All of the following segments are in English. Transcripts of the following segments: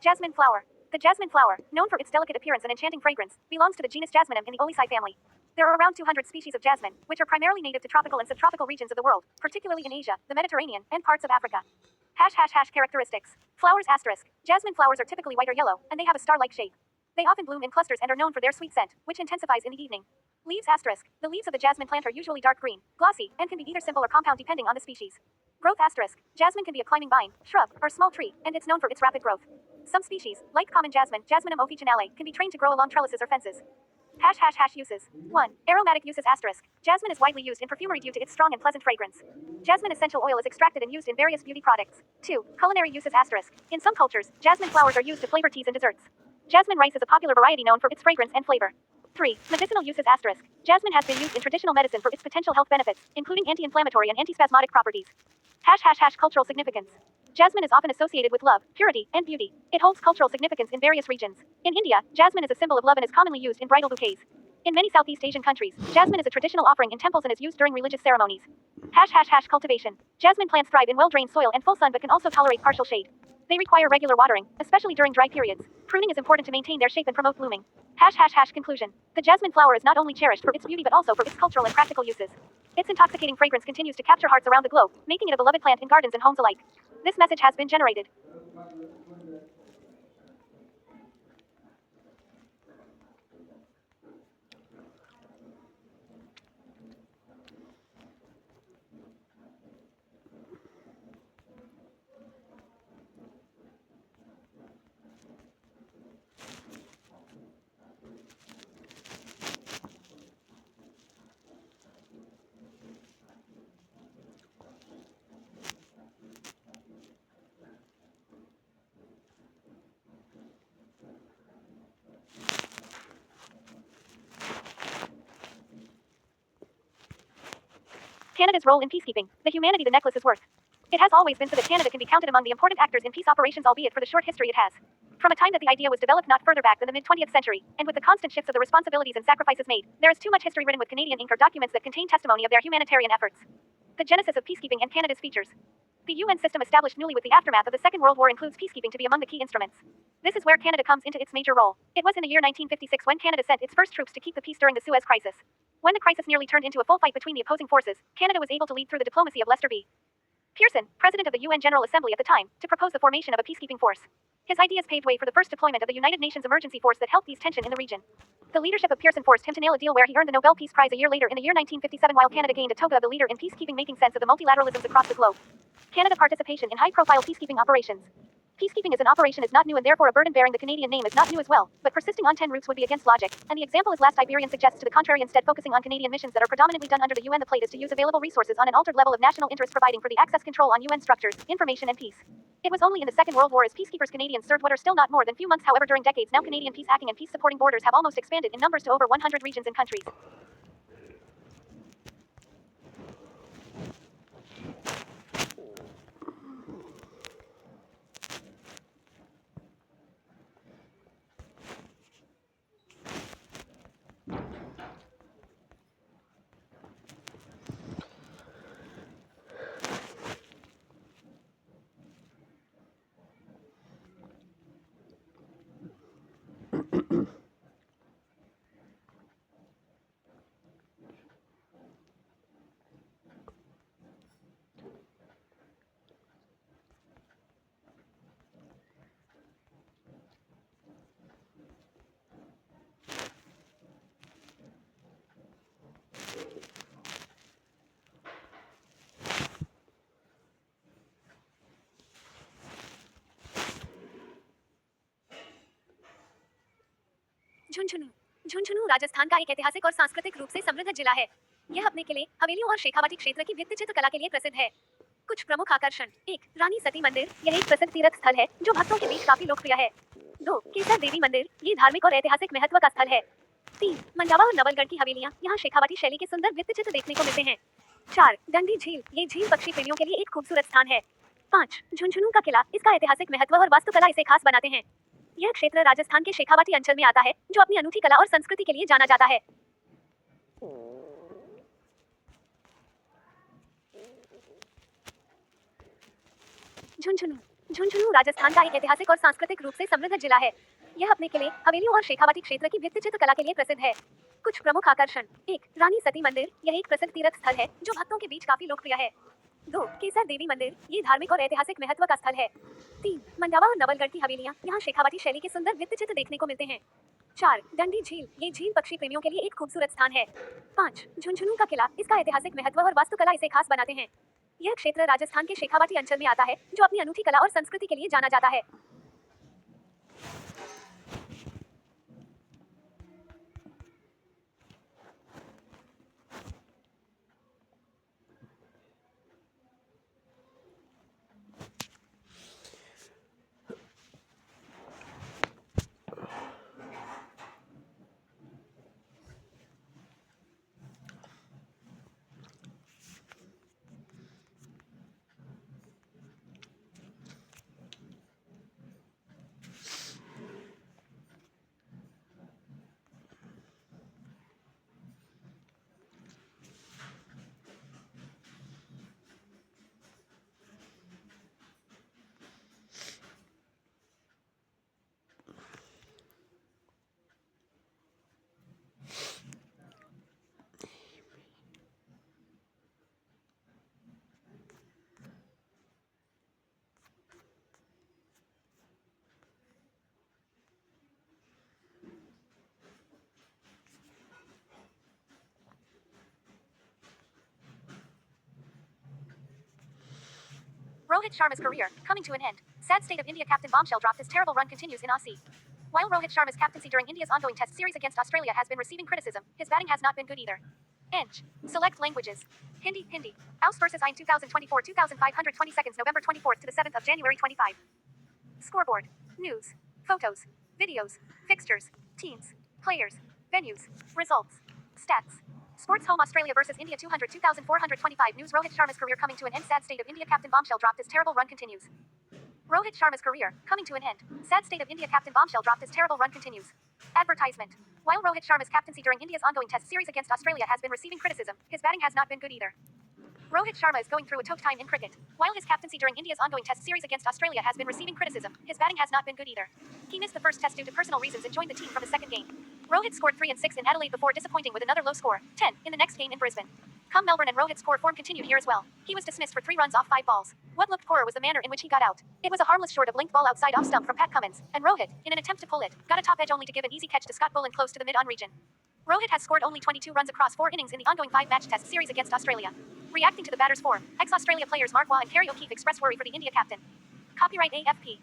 Jasmine flower. The jasmine flower, known for its delicate appearance and enchanting fragrance, belongs to the genus Jasminum in the Oleaceae family. There are around 200 species of jasmine, which are primarily native to tropical and subtropical regions of the world, particularly in Asia, the Mediterranean, and parts of Africa. Characteristics. Flowers asterisk. Jasmine flowers are typically white or yellow, and they have a star-like shape. They often bloom in clusters and are known for their sweet scent, which intensifies in the evening. Leaves asterisk. The leaves of the jasmine plant are usually dark green, glossy, and can be either simple or compound depending on the species. Growth asterisk. Jasmine can be a climbing vine, shrub, or small tree, and it's known for its rapid growth. Some species, like common jasmine, Jasminum officinale, can be trained to grow along trellises or fences. Uses. 1. Aromatic uses asterisk. Jasmine is widely used in perfumery due to its strong and pleasant fragrance. Jasmine essential oil is extracted and used in various beauty products. 2. Culinary uses asterisk. In some cultures, jasmine flowers are used to flavor teas and desserts. Jasmine rice is a popular variety known for its fragrance and flavor. 3. Medicinal uses asterisk. Jasmine has been used in traditional medicine for its potential health benefits, including anti-inflammatory and antispasmodic properties. Cultural significance. Jasmine is often associated with love, purity, and beauty. It holds cultural significance in various regions. In India, jasmine is a symbol of love and is commonly used in bridal bouquets. In many Southeast Asian countries, jasmine is a traditional offering in temples and is used during religious ceremonies. Cultivation. Jasmine plants thrive in well-drained soil and full sun but can also tolerate partial shade. They require regular watering, especially during dry periods. Pruning is important to maintain their shape and promote blooming. Conclusion. The jasmine flower is not only cherished for its beauty but also for its cultural and practical uses. Its intoxicating fragrance continues to capture hearts around the globe, making it a beloved plant in gardens and homes alike. This message has been generated. Canada's role in peacekeeping, the humanity the necklace is worth. It has always been so that Canada can be counted among the important actors in peace operations, albeit for the short history it has. From a time that the idea was developed not further back than the mid-20th century, and with the constant shifts of the responsibilities and sacrifices made, there is too much history written with Canadian ink or documents that contain testimony of their humanitarian efforts. The genesis of peacekeeping and Canada's features. The UN system established newly with the aftermath of the Second World War includes peacekeeping to be among the key instruments. This is where Canada comes into its major role. It was in the year 1956 when Canada sent its first troops to keep the peace during the Suez Crisis. When the crisis nearly turned into a full fight between the opposing forces, Canada was able to lead through the diplomacy of Lester B. Pearson, president of the UN General Assembly at the time, to propose the formation of a peacekeeping force. His ideas paved way for the first deployment of the United Nations emergency force that helped ease tension in the region. The leadership of Pearson forced him to nail a deal where he earned the Nobel Peace Prize a year later in the year 1957 while Canada gained a toga of the leader in peacekeeping, making sense of the multilateralisms across the globe. Canada participation in high-profile peacekeeping operations. Peacekeeping as an operation is not new and therefore a burden bearing the Canadian name is not new as well, but persisting on 10 routes would be against logic, and the example is last Iberian suggests to the contrary, instead focusing on Canadian missions that are predominantly done under the UN. The plate is to use available resources on an altered level of national interest, providing for the access control on UN structures, information and peace. It was only in the Second World War as peacekeepers Canadians served what are still not more than few months. However, during decades now Canadian peace hacking and peace supporting borders have almost expanded in numbers to over 100 regions and countries. Jhunjhunu Jhunjhunu Rajasthan का एक ऐतिहासिक और सांस्कृतिक रूप से समृद्ध जिला है। यह अपने किले, हवेलियों और शेखावाटी क्षेत्र की भित्तिचित्र कला के लिए प्रसिद्ध है। कुछ प्रमुख आकर्षण। 1. रानी सती मंदिर, यह एक प्रसिद्ध तीर्थ स्थल है जो भक्तों के बीच काफी लोकप्रिय है। 2. केसर देवी मंदिर, ये धार्मिक और ऐतिहासिक महत्व का स्थल है। 3. मंडावा और नवलगढ़ की हवेलियां, यहाँ शेखावाटी शैली के सुंदर भित्तिचित्र देखने को मिलते हैं। 4. डंडी झील, ये झील पक्षी प्रेमियों के लिए एक खूबसूरत स्थान है। 5. झुंझुनू का किला, इसका ऐतिहासिक महत्व और वास्तुकला इसे खास बनाते हैं। यह क्षेत्र राजस्थान के शेखावाटी अंचल में आता है, जो अपनी अनूठी कला और संस्कृति के लिए जाना जाता है। झुंझुनू झुंझुनू राजस्थान का एक ऐतिहासिक और सांस्कृतिक रूप से समृद्ध जिला है। यह अपने किले, हवेलियों और शेखावाटी क्षेत्र की भित्ति चित्र कला के लिए प्रसिद्ध है। कुछ प्रमुख आकर्षण: 1. रानी सती मंदिर, यह एक प्रसिद्ध तीर्थ स्थल है जो भक्तों के बीच काफी लोकप्रिय है। 2. केसर देवी मंदिर, ये धार्मिक और ऐतिहासिक महत्व का स्थल है। 3. मंडावा और नवलगढ़ की हवेलियां, यहाँ शेखावाटी शैली के सुंदर भित्ति चित्र देखने को मिलते हैं। 4. डंडी झील, ये झील पक्षी प्रेमियों के लिए एक खूबसूरत स्थान है। 5. झुंझुनू का किला, इसका ऐतिहासिक महत्व और वास्तुकला इसे खास बनाते हैं। यह क्षेत्र राजस्थान के शेखावाटी अंचल में आता है, जो अपनी अनूठी कला और संस्कृति के लिए जाना जाता है। Rohit Sharma's career, coming to an end. Sad state of India captain bombshell dropped as terrible run continues in Aussie. While Rohit Sharma's captaincy during India's ongoing test series against Australia has been receiving criticism, his batting has not been good either. Eng. Select languages. Hindi. Aus versus Ein 2024 2520 seconds November 24th to the 7th of January 25. Scoreboard. News. Photos. Videos. Fixtures. Teams. Players. Venues. Results. Stats. Sports Home Australia versus India 200 2425 News Rohit Sharma's career coming to an end. Sad state of India captain bombshell dropped as terrible run continues. Rohit Sharma's career, coming to an end. Sad state of India captain bombshell dropped as terrible run continues. Advertisement. While Rohit Sharma's captaincy during India's ongoing test series against Australia has been receiving criticism, his batting has not been good either. Rohit Sharma is going through a tough time in cricket. While his captaincy during India's ongoing test series against Australia has been receiving criticism, his batting has not been good either. He missed the first test due to personal reasons and joined the team from the second game. Rohit scored 3 and 6 in Adelaide before disappointing with another low score, 10, in the next game in Brisbane. Come Melbourne and Rohit's score form continued here as well. He was dismissed for 3 runs off 5 balls. What looked poorer was the manner in which he got out. It was a harmless short of linked ball outside off stump from Pat Cummins, and Rohit, in an attempt to pull it, got a top edge only to give an easy catch to Scott Bullen close to the mid-on region. Rohit has scored only 22 runs across 4 innings in the ongoing 5-match test series against Australia. Reacting to the batter's form, ex-Australia players Mark Waugh and Kerry O'Keefe expressed worry for the India captain. Copyright AFP.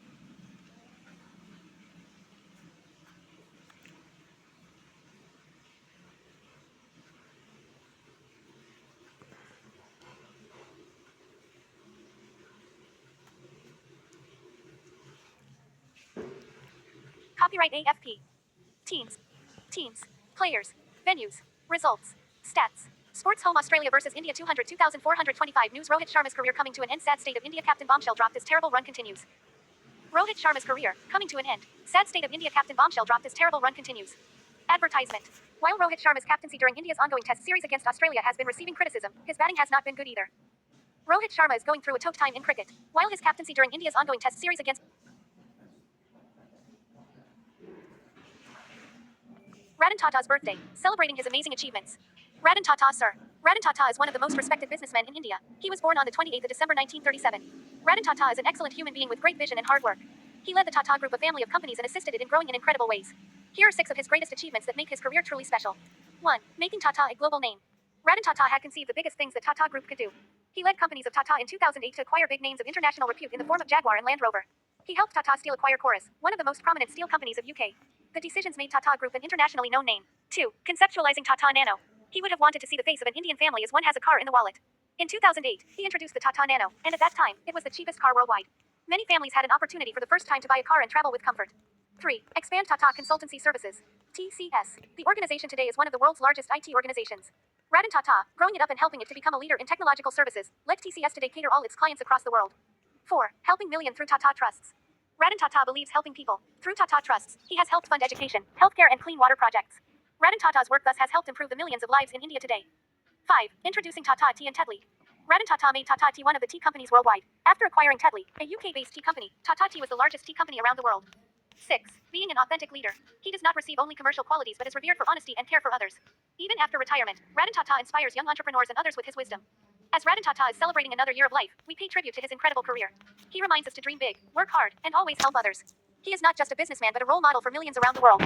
Copyright AFP. Teams. Players. Venues. Results. Stats. Sports Home Australia versus India 200 2425 News Rohit Sharma's career coming to an end. Sad state of India captain bombshell dropped as terrible run continues. Rohit Sharma's career, coming to an end. Sad state of India captain bombshell dropped as terrible run continues. Advertisement. While Rohit Sharma's captaincy during India's ongoing test series against Australia has been receiving criticism, his batting has not been good either. Rohit Sharma is going through a tough time in cricket. While his captaincy during India's ongoing test series against Ratan Tata's birthday, celebrating his amazing achievements. Ratan Tata, sir. Ratan Tata is one of the most respected businessmen in India. He was born on the 28th of December 1937. Ratan Tata is an excellent human being with great vision and hard work. He led the Tata Group, a family of companies, and assisted it in growing in incredible ways. Here are 6 of his greatest achievements that make his career truly special. 1. Making Tata a global name. Ratan Tata had conceived the biggest things that Tata Group could do. He led companies of Tata in 2008 to acquire big names of international repute in the form of Jaguar and Land Rover. He helped Tata Steel acquire Chorus, one of the most prominent steel companies of UK. The decisions made Tata Group an internationally known name. 2. Conceptualizing Tata Nano. He would have wanted to see the face of an Indian family as one has a car in the wallet. In 2008, he introduced the Tata Nano, and at that time, it was the cheapest car worldwide. Many families had an opportunity for the first time to buy a car and travel with comfort. 3. Expand Tata Consultancy Services. TCS. The organization today is one of the world's largest IT organizations. Ratan Tata, growing it up and helping it to become a leader in technological services, let TCS today cater all its clients across the world. 4. Helping million through Tata Trusts. Ratan Tata believes helping people. Through Tata Trusts, he has helped fund education, healthcare, and clean water projects. Ratan Tata's work thus has helped improve the millions of lives in India today. 5. Introducing Tata Tea and Tedley. Ratan Tata made Tata Tea one of the tea companies worldwide. After acquiring Tetley, a UK-based tea company, Tata Tea was the largest tea company around the world. 6. Being an authentic leader. He does not receive only commercial qualities but is revered for honesty and care for others. Even after retirement, Ratan Tata inspires young entrepreneurs and others with his wisdom. As Ratan Tata is celebrating another year of life, we pay tribute to his incredible career. He reminds us to dream big, work hard, and always help others. He is not just a businessman but a role model for millions around the world.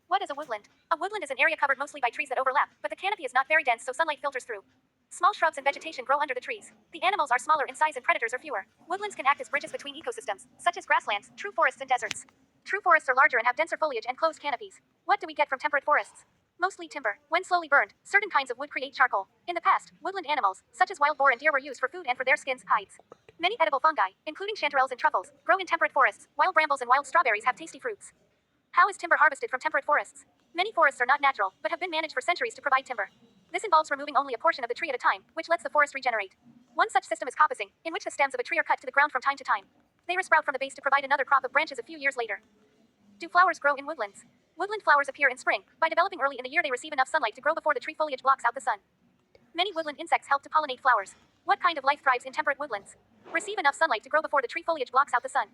What is a woodland? A woodland is an area covered mostly by trees that overlap, but the canopy is not very dense so sunlight filters through. Small shrubs and vegetation grow under the trees. The animals are smaller in size and predators are fewer. Woodlands can act as bridges between ecosystems, such as grasslands, true forests, and deserts. True forests are larger and have denser foliage and closed canopies. What do we get from temperate forests? Mostly timber. When slowly burned, certain kinds of wood create charcoal. In the past, woodland animals, such as wild boar and deer, were used for food and for their skins, hides. Many edible fungi, including chanterelles and truffles, grow in temperate forests. Wild brambles and wild strawberries have tasty fruits. How is timber harvested from temperate forests? Many forests are not natural, but have been managed for centuries to provide timber. This involves removing only a portion of the tree at a time, which lets the forest regenerate. One such system is coppicing, in which the stems of a tree are cut to the ground from time to time. They resprout from the base to provide another crop of branches a few years later. Do flowers grow in woodlands? Woodland flowers appear in spring. By developing early in the year, they receive enough sunlight to grow before the tree foliage blocks out the sun. Many woodland insects help to pollinate flowers. What kind of life thrives in temperate woodlands? Receive enough sunlight to grow before the tree foliage blocks out the sun.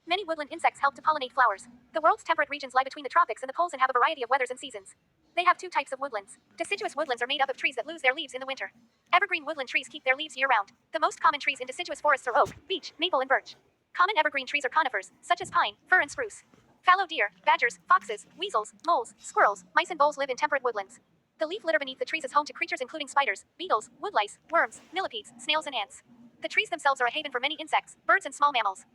Many woodland insects help to pollinate flowers. The world's temperate regions lie between the tropics and the poles and have a variety of weathers and seasons. They have two types of woodlands. Deciduous woodlands are made up of trees that lose their leaves in the winter. Evergreen woodland trees keep their leaves year-round. The most common trees in deciduous forests are oak, beech, maple, and birch. Common evergreen trees are conifers, such as pine, fir, and spruce. Fallow deer, badgers, foxes, weasels, moles, squirrels, mice, and voles live in temperate woodlands. The leaf litter beneath the trees is home to creatures including spiders, beetles, woodlice, worms, millipedes, snails, and ants. The trees themselves are a haven for many insects, birds, and small mammals.